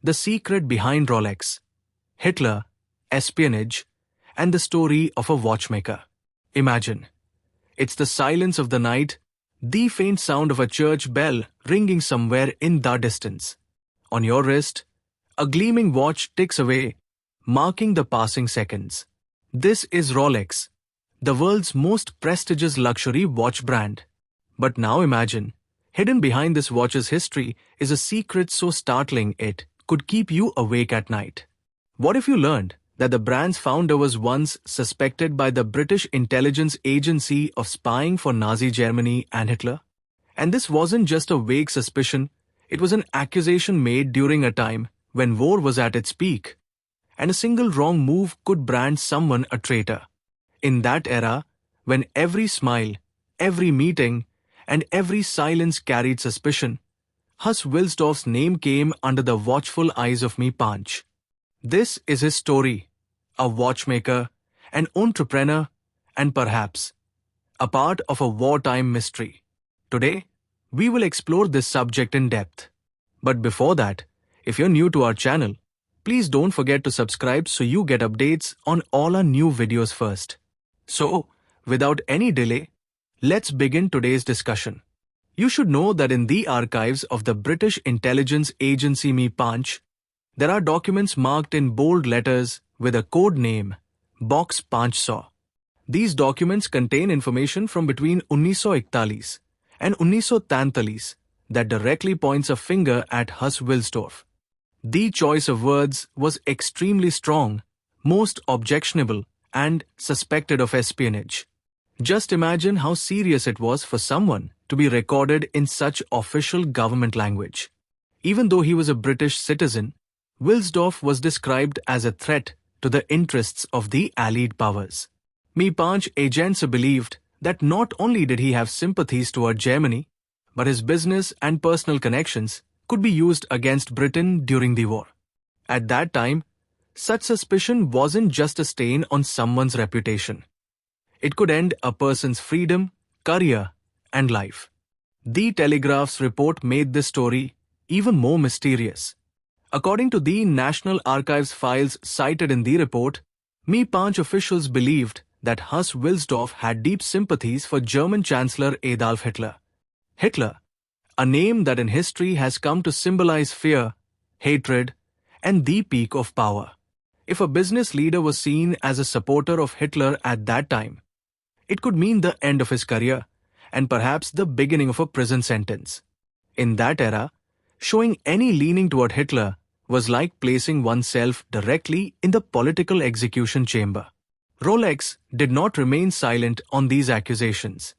The secret behind Rolex, Hitler, espionage, and the story of a watchmaker. Imagine, it's the silence of the night, the faint sound of a church bell ringing somewhere in the distance. On your wrist, a gleaming watch ticks away, marking the passing seconds. This is Rolex, the world's most prestigious luxury watch brand. But now imagine, hidden behind this watch's history is a secret so startling it could keep you awake at night. What if you learned that the brand's founder was once suspected by the British intelligence agency of spying for Nazi Germany and Hitler? And this wasn't just a vague suspicion, it was an accusation made during a time when war was at its peak, and a single wrong move could brand someone a traitor. In that era, when every smile, every meeting, and every silence carried suspicion, Wilsdorf's name came under the watchful eyes of MI5. This is his story, a watchmaker, an entrepreneur, and perhaps a part of a wartime mystery. Today, we will explore this subject in depth. But before that, if you're new to our channel, please don't forget to subscribe so you get updates on all our new videos first. So, without any delay, let's begin today's discussion. You should know that in the archives of the British intelligence agency MI5, there are documents marked in bold letters with a code name, Box 500. These documents contain information from between 1941 and 1943 that directly points a finger at Wilsdorf. The choice of words was extremely strong, most objectionable, and suspected of espionage. Just imagine how serious it was for someone to be recorded in such official government language. Even though he was a British citizen, Wilsdorf was described as a threat to the interests of the Allied powers. MI5 agents believed that not only did he have sympathies toward Germany, but his business and personal connections could be used against Britain during the war. At that time, such suspicion wasn't just a stain on someone's reputation. It could end a person's freedom, career, and life. The Telegraph's report made this story even more mysterious. According to the National Archives files cited in the report, MI5 officials believed that Wilsdorf had deep sympathies for German Chancellor Adolf Hitler. Hitler, a name that in history has come to symbolize fear, hatred, and the peak of power. If a business leader was seen as a supporter of Hitler at that time, it could mean the end of his career and perhaps the beginning of a prison sentence. In that era, showing any leaning toward Hitler was like placing oneself directly in the political execution chamber. Rolex did not remain silent on these accusations.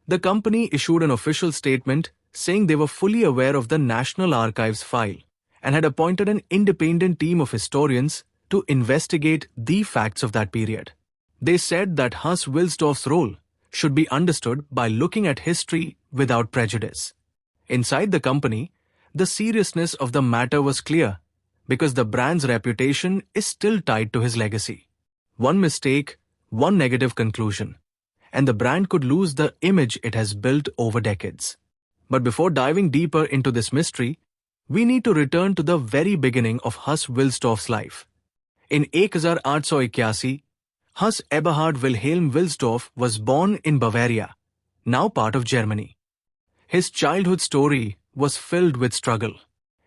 The company issued an official statement saying they were fully aware of the National Archives file and had appointed an independent team of historians to investigate the facts of that period. They said that Wilsdorf's role should be understood by looking at history without prejudice. Inside the company, the seriousness of the matter was clear because the brand's reputation is still tied to his legacy. One mistake, one negative conclusion, and the brand could lose the image it has built over decades. But before diving deeper into this mystery, we need to return to the very beginning of Wilsdorf's life. In 1881, Eberhard Wilhelm Wilsdorf was born in Bavaria, now part of Germany. His childhood story was filled with struggle.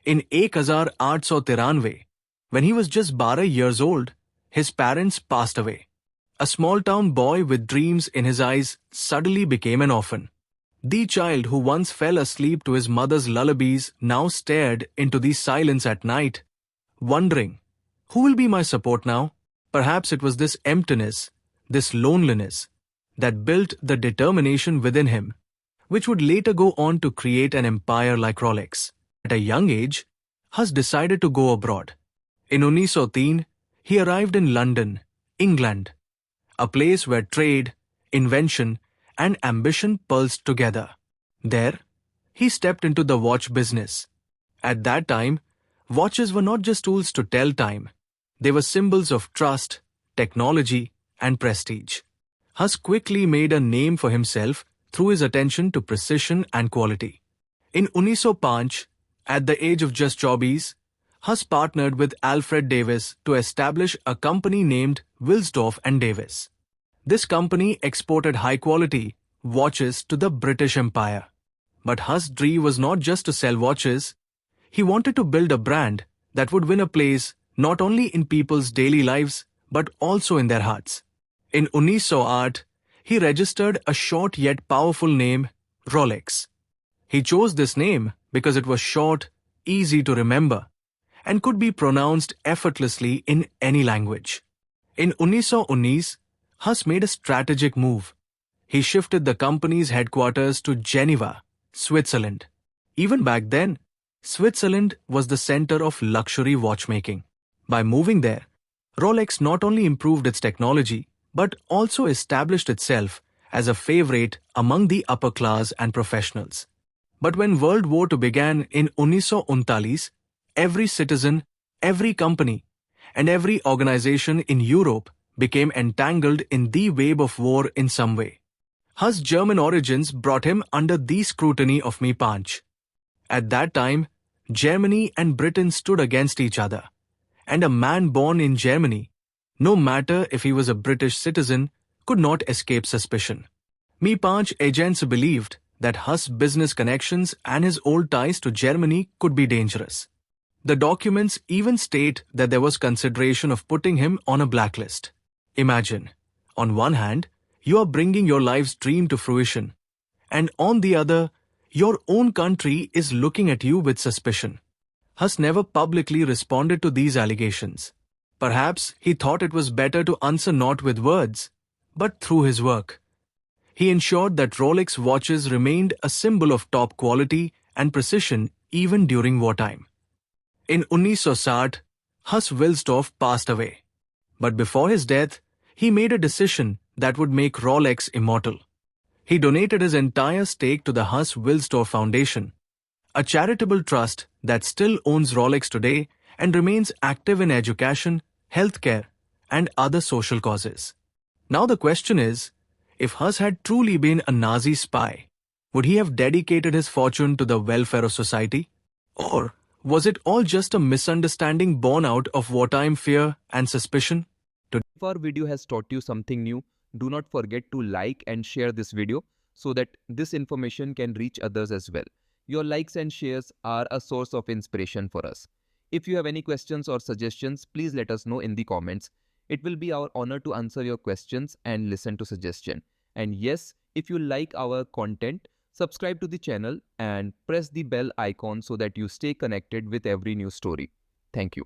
In 1893, when he was just 12 years old, his parents passed away. A small-town boy with dreams in his eyes suddenly became an orphan. The child who once fell asleep to his mother's lullabies now stared into the silence at night, wondering, who will be my support now? Perhaps it was this emptiness, this loneliness, that built the determination within him, which would later go on to create an empire like Rolex. At a young age, decided to go abroad. In 1903, he arrived in London, England, a place where trade, invention, and ambition pulsed together. There, he stepped into the watch business. At that time, watches were not just tools to tell time. They were symbols of trust, technology, and prestige. Quickly made a name for himself through his attention to precision and quality. In 1905, at the age of just 24, Huss partnered with Alfred Davis to establish a company named Wilsdorf and Davis. This company exported high-quality watches to the British Empire. But Huss' dream was not just to sell watches. He wanted to build a brand that would win a place not only in people's daily lives but also in their hearts. In 1908, he registered a short yet powerful name, Rolex. He chose this name because it was short, easy to remember, and could be pronounced effortlessly in any language. In 1919, Huss made a strategic move. He shifted the company's headquarters to Geneva, Switzerland. Even back then, Switzerland was the center of luxury watchmaking. By moving there, Rolex not only improved its technology, but also established itself as a favorite among the upper class and professionals. But when World War II began in 1939, every citizen, every company, and every organization in Europe became entangled in the web of war in some way. Huss' German origins brought him under the scrutiny of MI5. At that time, Germany and Britain stood against each other, and a man born in Germany, no matter if he was a British citizen, could not escape suspicion. MI5 agents believed that Huss' business connections and his old ties to Germany could be dangerous. The documents even state that there was consideration of putting him on a blacklist. Imagine, on one hand, you are bringing your life's dream to fruition, and on the other, your own country is looking at you with suspicion. Huss never publicly responded to these allegations. Perhaps he thought it was better to answer not with words, but through his work. He ensured that Rolex watches remained a symbol of top quality and precision even during wartime. In 1960, Huss Wilsdorf passed away. But before his death, he made a decision that would make Rolex immortal. He donated his entire stake to the Huss Wilsdorf Foundation, a charitable trust that still owns Rolex today and remains active in education, healthcare, and other social causes. Now the question is, if Huss had truly been a Nazi spy, would he have dedicated his fortune to the welfare of society? Or was it all just a misunderstanding born out of wartime fear and suspicion? If our video has taught you something new, do not forget to like and share this video so that this information can reach others as well. Your likes and shares are a source of inspiration for us. If you have any questions or suggestions, please let us know in the comments. It will be our honor to answer your questions and listen to suggestions. And yes, if you like our content, subscribe to the channel and press the bell icon so that you stay connected with every new story. Thank you.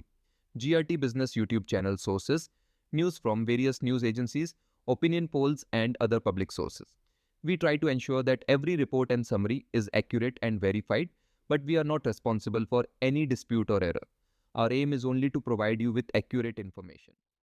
GRT Business YouTube channel sources, news from various news agencies, opinion polls and other public sources. We try to ensure that every report and summary is accurate and verified, but we are not responsible for any dispute or error. Our aim is only to provide you with accurate information.